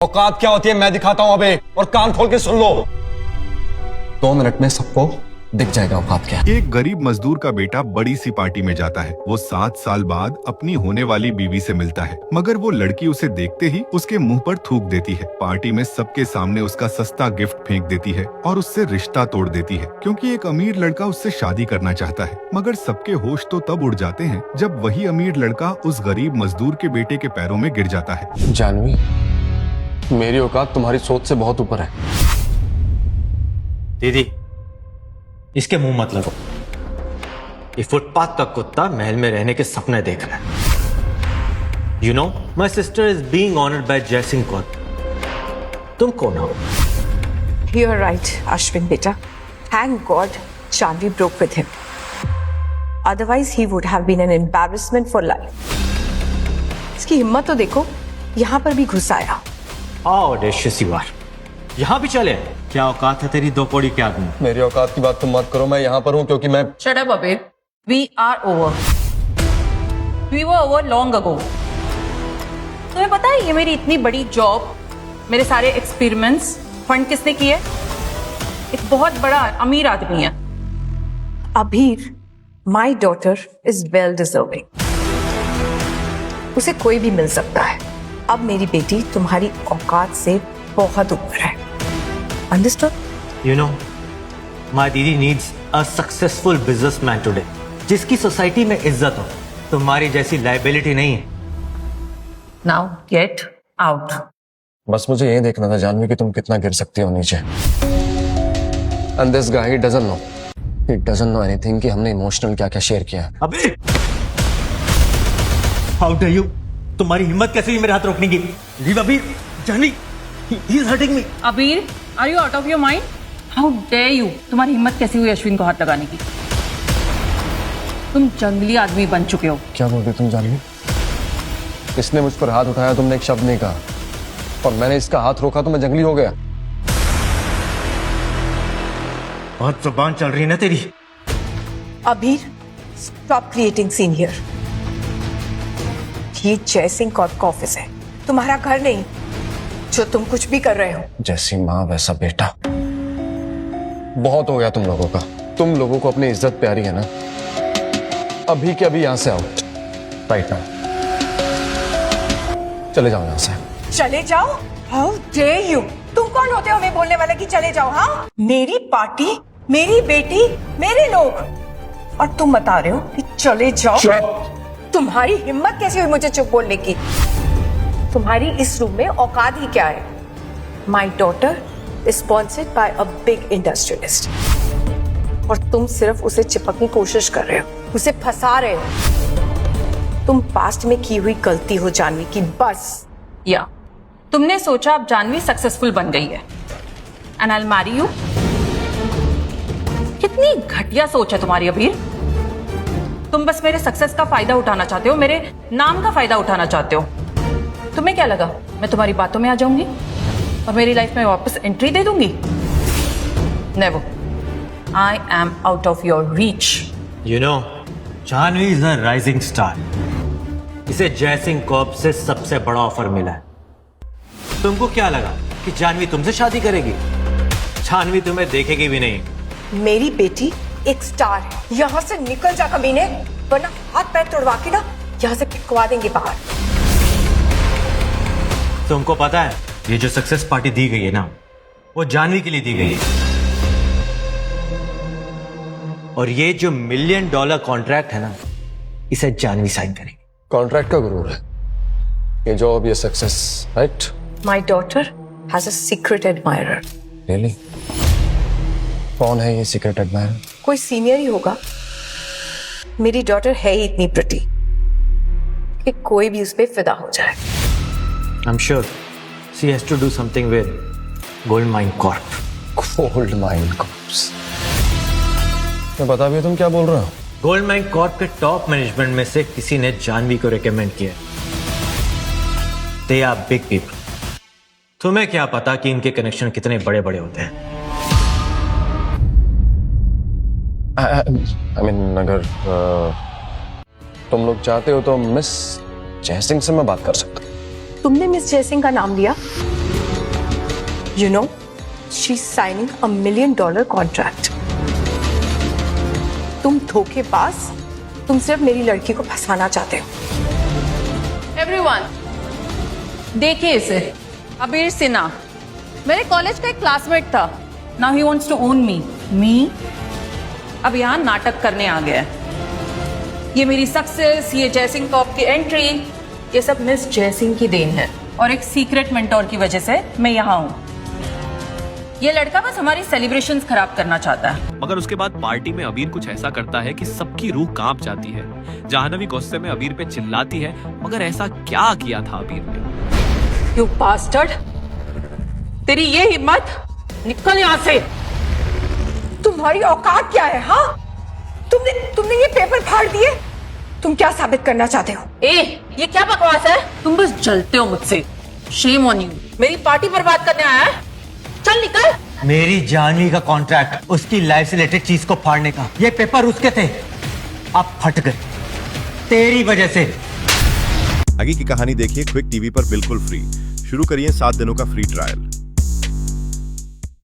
औकात क्या होती है मैं दिखाता हूं अबे, और कान खोल के सुन लो। 2 मिनट में सबको दिख जाएगा औकात क्या है। एक गरीब मजदूर का बेटा बड़ी सी पार्टी में जाता है। वो 7 साल बाद अपनी होने वाली बीवी से मिलता है, मगर वो लड़की उसे देखते ही उसके मुंह पर थूक देती है। पार्टी में सबके सामने उसका सस्ता गिफ्ट फेंक देती है और उससे रिश्ता तोड़ देती है, क्योंकि एक अमीर लड़का उससे शादी करना चाहता है। मगर सबके होश तो तब उड़ जाते हैं जब वही अमीर लड़का उस गरीब मजदूर के बेटे के पैरों में गिर जाता है। जानवी, मेरी औकात तुम्हारी सोच से बहुत ऊपर है। दीदी, इसके मुंह मत लगो। ये फुटपाथ का कुत्ता महल में रहने के सपने देख रहा है। You know, my sister is being honoured by Jaisingh Kaur. तुम कौन हो? You are right, Ashwin beta. Thank God, Chanvi broke with him. Otherwise, he would have been an embarrassment for life. इसकी हिम्मत तो देखो, यहाँ पर भी घुस आया। How audacious you are. यहाँ भी चले? क्या औकात है तेरी 2 कौड़ी के आदमी? मेरी औकात की बात तुम मत करो, मैं यहाँ पर हूँ क्योंकि मैं Shut up, Abir. We are over. We were over long ago. तुम्हें पता है ये मेरी इतनी बड़ी जॉब, मेरे सारे एक्सपेरिमेंट्स फंड किसने किए? एक बहुत बड़ा अमीर आदमी है। अबीर, my daughter is well deserving. उसे कोई भी मिल सकता है। अब मेरी बेटी तुम्हारी औकात से बहुत ऊपर है। Understood? You know, my दीदी needs a successful businessman today, जिसकी सोसाइटी में इज्जत हो। तुम्हारी जैसी लाइबिलिटी नहीं है। Now get out. बस मुझे ये देखना था जानवी कि तुम कितना गिर सकती हो नीचे। And this guy, he doesn't know anything कि हमने इमोशनल क्या क्या शेयर किया है। अबे! How dare you? तुम्हारी हिम्मत कैसे हुई मेरे हाथ रोकने की? लीव अबीर, Janvi, he is hurting me. अबीर, are you out of your mind? How dare you? तुम्हारी हिम्मत कैसी हुई अश्विन को हाथ लगाने की? तुम जंगली आदमी बन चुके हो। क्या बोल रही तुम जानवी? इसने मुझ पर हाथ उठाया, तुमने एक शब्द नहीं कहा, और मैंने इसका हाथ रोका तो मैं जंगली हो गया। बहुत जुबान चल रही है ना तेरी। अबीर, stop creating scene here. ये जयसिंह कौर का ऑफिस है, तुम्हारा घर नहीं, जो तुम कुछ भी कर रहे हो। जैसी माँ वैसा बेटा। बहुत हो गया तुम लोगों का। तुम लोगों को अपनी इज्जत प्यारी है ना? अभी के अभी यहाँ से आओ, राइट नाउ। चले जाओ यहाँ से। चले जाओ? How dare you? तुम कौन होते हो हमें बोलने वाले कि चले जाओ? हाँ, मेरी पार्टी, मेरी बेटी, मेरे लोग, और तुम बता रहे हो कि चले जाओ? तुम्हारी हिम्मत कैसी हुई मुझे चुप बोलने की? तुम्हारी इस रूम में औकात ही क्या है? My daughter is sponsored by a big industrialist. और तुम सिर्फ उसे चिपकने की कोशिश कर रहे हो, उसे फंसा रहे हो। तुम पास्ट में की हुई गलती हो जानवी की, बस। या तुमने सोचा अब जानवी सक्सेसफुल बन गई है एंड आई मैरी यू। कितनी घटिया सोच है तुम्हारी अबीर। तुम बस मेरे सक्सेस का फायदा उठाना चाहते हो, मेरे नाम का फायदा उठाना चाहते हो। तुम्हें क्या लगा मैं तुम्हारी बातों में आ जाऊंगी और मेरी लाइफ में वापस एंट्री दे दूंगी? Never. I am out of your reach. You know, Janvi is a rising star. इसे जयसिंह कॉर्प से सबसे बड़ा ऑफर मिला है। तुमको क्या लगा कि जानवी तुमसे शादी करेगी? जानवी तुम्हें देखेगी भी नहीं। मेरी बेटी एक स्टार है। यहाँ से निकल जा कमीने, वरना हाथ पैर तोड़वा के ना यहाँ से फेंकवा देंगे बाहर। तुमको पता है ये जो सक्सेस पार्टी दी गई है ना, वो जानवी के लिए दी गई है। और ये जो $1 मिलियन कॉन्ट्रैक्ट है ना, इसे जानवी साइन करेगी। कॉन्ट्रैक्ट का गुरूर है ये जॉब, ये success, right? My daughter has a secret admirer. Really? कौन है ये सीक्रेट एडमायरर? कोई सीनियर ही होगा। मेरी डॉटर है ही इतनी प्रिटी कि कोई भी उस पे फिदा हो जाए। I'm sure she has to do something with Goldmine Corp. Goldmine Corp. मैं बता भी तुम क्या बोल रहे हो? Goldmine Corp के टॉप मैनेजमेंट में से किसी ने जानवी को रेकमेंड किया। They are big people. तुम्हें क्या पता कि इनके कनेक्शन कितने बड़े बड़े होते हैं? I mean, अगर तुम लोग चाहते हो तो मिस जयसिंह से मैं बात कर सकता हूँ। तुमने मिस जयसिंह का नाम लिया? You know, she is signing $1 million contract. तुम धोखेबाज, तुम सिर्फ मेरी लड़की को फंसाना चाहते हो। एवरीवन, देखिए इसे, अबीर सिन्हा, मेरे कॉलेज का एक क्लासमेट था। Now he wants to own me अब यहाँ नाटक करने आ गया है। ये मेरी सक्सेस, ये जयसिंह कॉप की एंट्री, ये सब मिस जयसिंह की देन है और एक सीक्रेट मेंटोर की वजह से मैं यहाँ हूँ। ये लड़का बस हमारी सेलिब्रेशंस खराब करना चाहता है। मगर उसके बाद पार्टी में अबीर कुछ ऐसा करता है कि सबकी रूह कांप जाती है। जाह्नवी गुस्से में अबीर पे चिल्लाती है, मगर ऐसा क्या किया था अबीर ने? यू बास्टर्ड, तेरी ये हिम्मत, निकल यहाँ से। तुम्हारी औकात क्या है? हाँ, तुमने ये पेपर फाड़ दिए। तुम क्या साबित करना चाहते हो? ये क्या बकवास है? तुम बस जलते हो मुझसे। Shame on you. मेरी पार्टी बर्बाद करने आया है? चल निकल। मेरी जाह्नवी का कॉन्ट्रैक्ट, उसकी लाइफ से रिलेटेड चीज को फाड़ने का, ये पेपर उसके थे, अब फट गए तेरी वजह से। आगे की कहानी देखिए क्विक टीवी पर बिल्कुल फ्री। शुरू करिए 7 दिनों का फ्री ट्रायल।